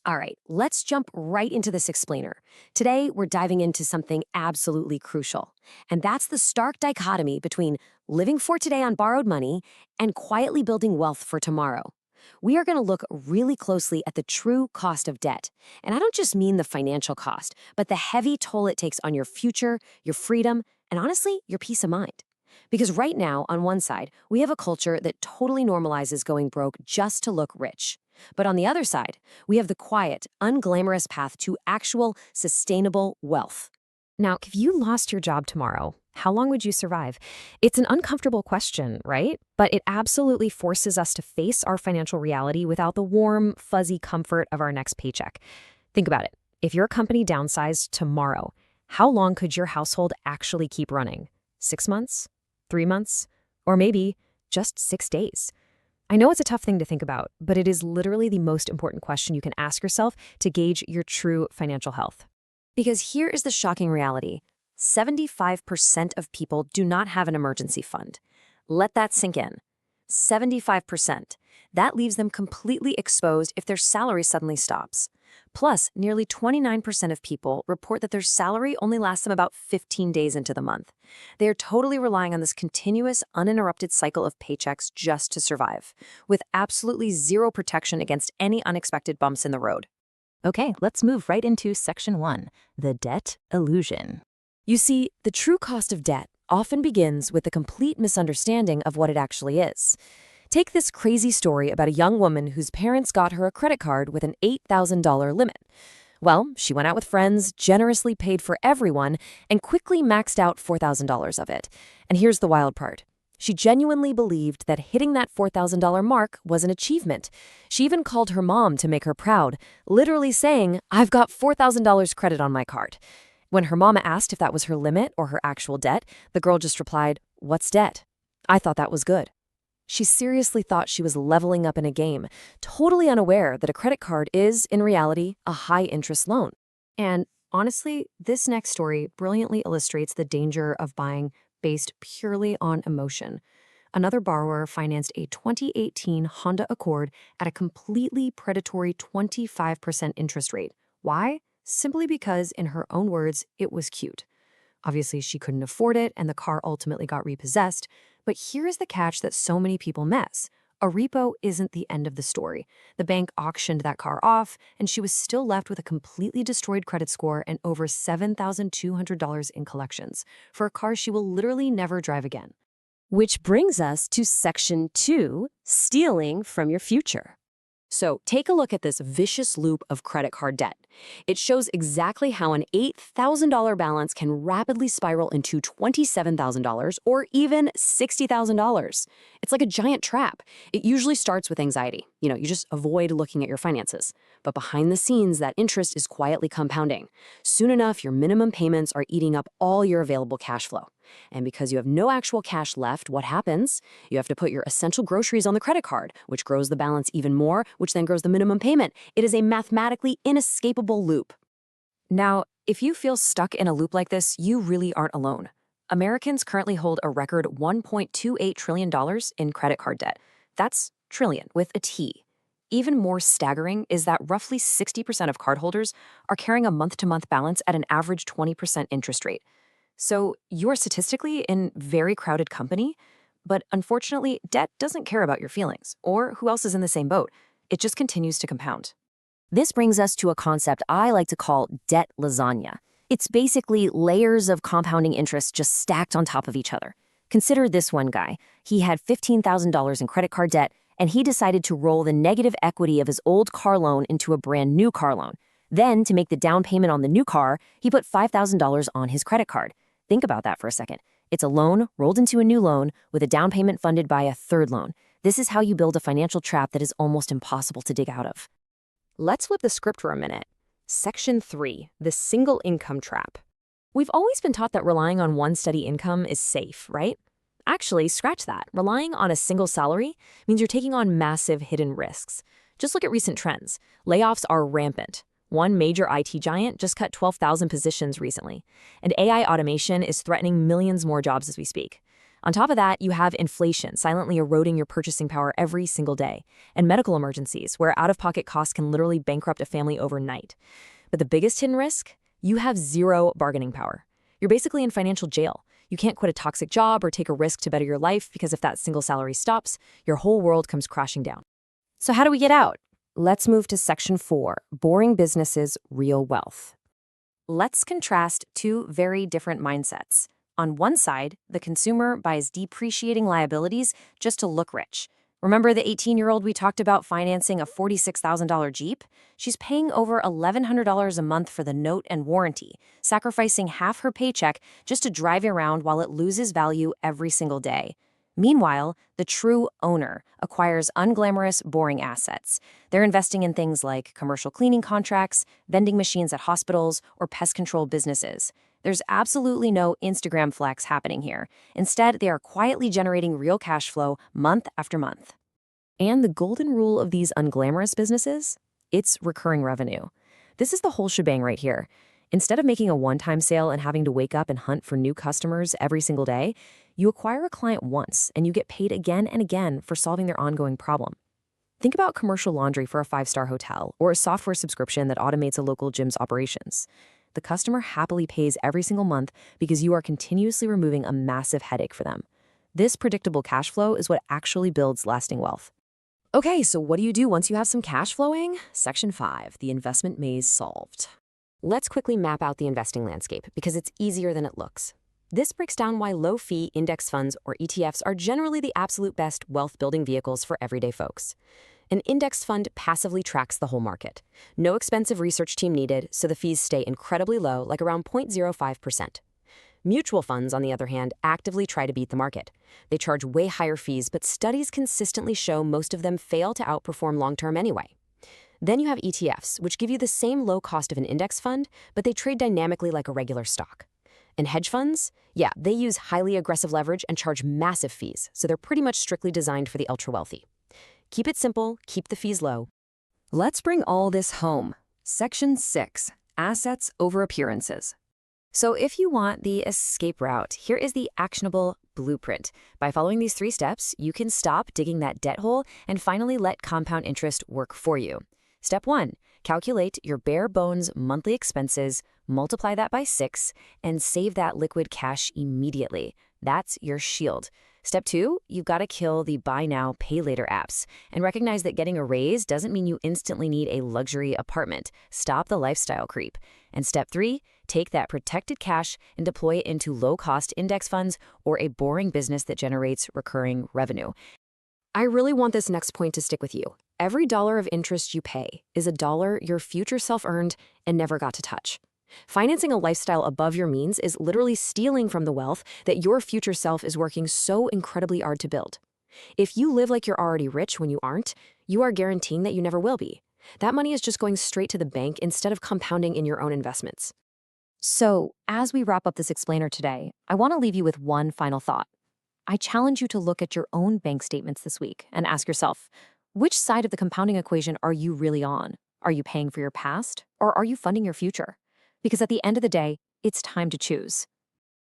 All right, let's jump right into this explainer. Today, we're diving into something absolutely crucial, and that's the stark dichotomy between living for today on borrowed money and quietly building wealth for tomorrow. We are going to look really closely at the true cost of debt. And I don't just mean the financial cost, but the heavy toll it takes on your future, your freedom, and honestly, your peace of mind. Because right now, on one side, we have a culture that totally normalizes going broke just to look rich. But on the other side, we have the quiet, unglamorous path to actual, sustainable wealth. Now, if you lost your job tomorrow, how long would you survive? It's an uncomfortable question, right? But it absolutely forces us to face our financial reality without the warm, fuzzy comfort of our next paycheck. Think about it. If your company downsized tomorrow, how long could your household actually keep running? 6 months? 3 months? Or maybe just 6 days? I know it's a tough thing to think about, but it is literally the most important question you can ask yourself to gauge your true financial health. Because here is the shocking reality. 75% of people do not have an emergency fund. Let that sink in. 75%. That leaves them completely exposed if their salary suddenly stops. Plus, nearly 29% of people report that their salary only lasts them about 15 days into the month. They are totally relying on this continuous, uninterrupted cycle of paychecks just to survive, with absolutely zero protection against any unexpected bumps in the road. Okay, let's move right into section 1, the debt illusion. You see, the true cost of debt often begins with a complete misunderstanding of what it actually is. Take this crazy story about a young woman whose parents got her a credit card with an $8,000 limit. Well, she went out with friends, generously paid for everyone, and quickly maxed out $4,000 of it. And here's the wild part. She genuinely believed that hitting that $4,000 mark was an achievement. She even called her mom to make her proud, literally saying, "I've got $4,000 credit on my card." When her mama asked if that was her limit or her actual debt, the girl just replied, "What's debt? I thought that was good." She seriously thought she was leveling up in a game, totally unaware that a credit card is, in reality, a high-interest loan. And honestly, this next story brilliantly illustrates the danger of buying based purely on emotion. Another borrower financed a 2018 Honda Accord at a completely predatory 25% interest rate. Why? Simply because, in her own words, it was cute. Obviously, she couldn't afford it, and the car ultimately got repossessed. But here is the catch that so many people miss. A repo isn't the end of the story. The bank auctioned that car off, and she was still left with a completely destroyed credit score and over $7,200 in collections for a car she will literally never drive again. Which brings us to section 2, stealing from your future. So take a look at this vicious loop of credit card debt. It shows exactly how an $8,000 balance can rapidly spiral into $27,000 or even $60,000. It's like a giant trap. It usually starts with anxiety. You just avoid looking at your finances. But behind the scenes, that interest is quietly compounding. Soon enough, your minimum payments are eating up all your available cash flow. And because you have no actual cash left, what happens? You have to put your essential groceries on the credit card, which grows the balance even more, which then grows the minimum payment. It is a mathematically inescapable loop. Now, if you feel stuck in a loop like this, you really aren't alone. Americans currently hold a record $1.28 trillion in credit card debt. That's trillion with a T. Even more staggering is that roughly 60% of cardholders are carrying a month-to-month balance at an average 20% interest rate. So you're statistically in very crowded company, but unfortunately, debt doesn't care about your feelings or who else is in the same boat. It just continues to compound. This brings us to a concept I like to call debt lasagna. It's basically layers of compounding interest just stacked on top of each other. Consider this one guy. He had $15,000 in credit card debt, and he decided to roll the negative equity of his old car loan into a brand new car loan. Then, to make the down payment on the new car, he put $5,000 on his credit card. Think about that for a second. It's a loan rolled into a new loan with a down payment funded by a third loan. This is how you build a financial trap that is almost impossible to dig out of. Let's flip the script for a minute. Section 3, the single income trap. We've always been taught that relying on one steady income is safe, right? Actually, scratch that. Relying on a single salary means you're taking on massive hidden risks. Just look at recent trends. Layoffs are rampant. One major IT giant just cut 12,000 positions recently, and AI automation is threatening millions more jobs as we speak. On top of that, you have inflation silently eroding your purchasing power every single day, and medical emergencies where out-of-pocket costs can literally bankrupt a family overnight. But the biggest hidden risk? You have zero bargaining power. You're basically in financial jail. You can't quit a toxic job or take a risk to better your life because if that single salary stops, your whole world comes crashing down. So how do we get out? Let's move to Section 4, Boring Businesses, Real Wealth. Let's contrast two very different mindsets. On one side, the consumer buys depreciating liabilities just to look rich. Remember the 18-year-old we talked about financing a $46,000 Jeep? She's paying over $1,100 a month for the note and warranty, sacrificing half her paycheck just to drive around while it loses value every single day. Meanwhile, the true owner acquires unglamorous, boring assets. They're investing in things like commercial cleaning contracts, vending machines at hospitals, or pest control businesses. There's absolutely no Instagram flex happening here. Instead, they are quietly generating real cash flow month after month. And the golden rule of these unglamorous businesses? It's recurring revenue. This is the whole shebang right here. Instead of making a one-time sale and having to wake up and hunt for new customers every single day, you acquire a client once and you get paid again and again for solving their ongoing problem. Think about commercial laundry for a five-star hotel or a software subscription that automates a local gym's operations. The customer happily pays every single month because you are continuously removing a massive headache for them. This predictable cash flow is what actually builds lasting wealth. Okay, so what do you do once you have some cash flowing? Section 5, the investment maze solved. Let's quickly map out the investing landscape because it's easier than it looks. This breaks down why low-fee index funds or ETFs are generally the absolute best wealth-building vehicles for everyday folks. An index fund passively tracks the whole market. No expensive research team needed, so the fees stay incredibly low, like around 0.05%. Mutual funds, on the other hand, actively try to beat the market. They charge way higher fees, but studies consistently show most of them fail to outperform long-term anyway. Then you have ETFs, which give you the same low cost of an index fund, but they trade dynamically like a regular stock. And hedge funds? Yeah, they use highly aggressive leverage and charge massive fees, so they're pretty much strictly designed for the ultra-wealthy. Keep it simple, keep the fees low. Let's bring all this home. Section 6, Assets over Appearances. So if you want the escape route, here is the actionable blueprint. By following these 3 steps, you can stop digging that debt hole and finally let compound interest work for you. Step 1, calculate your bare bones monthly expenses, multiply that by 6, and save that liquid cash immediately. That's your shield. Step 2, you've got to kill the buy now, pay later apps and recognize that getting a raise doesn't mean you instantly need a luxury apartment. Stop the lifestyle creep. And step 3, take that protected cash and deploy it into low-cost index funds or a boring business that generates recurring revenue. I really want this next point to stick with you. Every dollar of interest you pay is a dollar your future self earned and never got to touch. Financing a lifestyle above your means is literally stealing from the wealth that your future self is working so incredibly hard to build. If you live like you're already rich when you aren't, you are guaranteeing that you never will be. That money is just going straight to the bank instead of compounding in your own investments. So, as we wrap up this explainer today, I want to leave you with one final thought. I challenge you to look at your own bank statements this week and ask yourself, which side of the compounding equation are you really on? Are you paying for your past, or are you funding your future? Because at the end of the day, it's time to choose.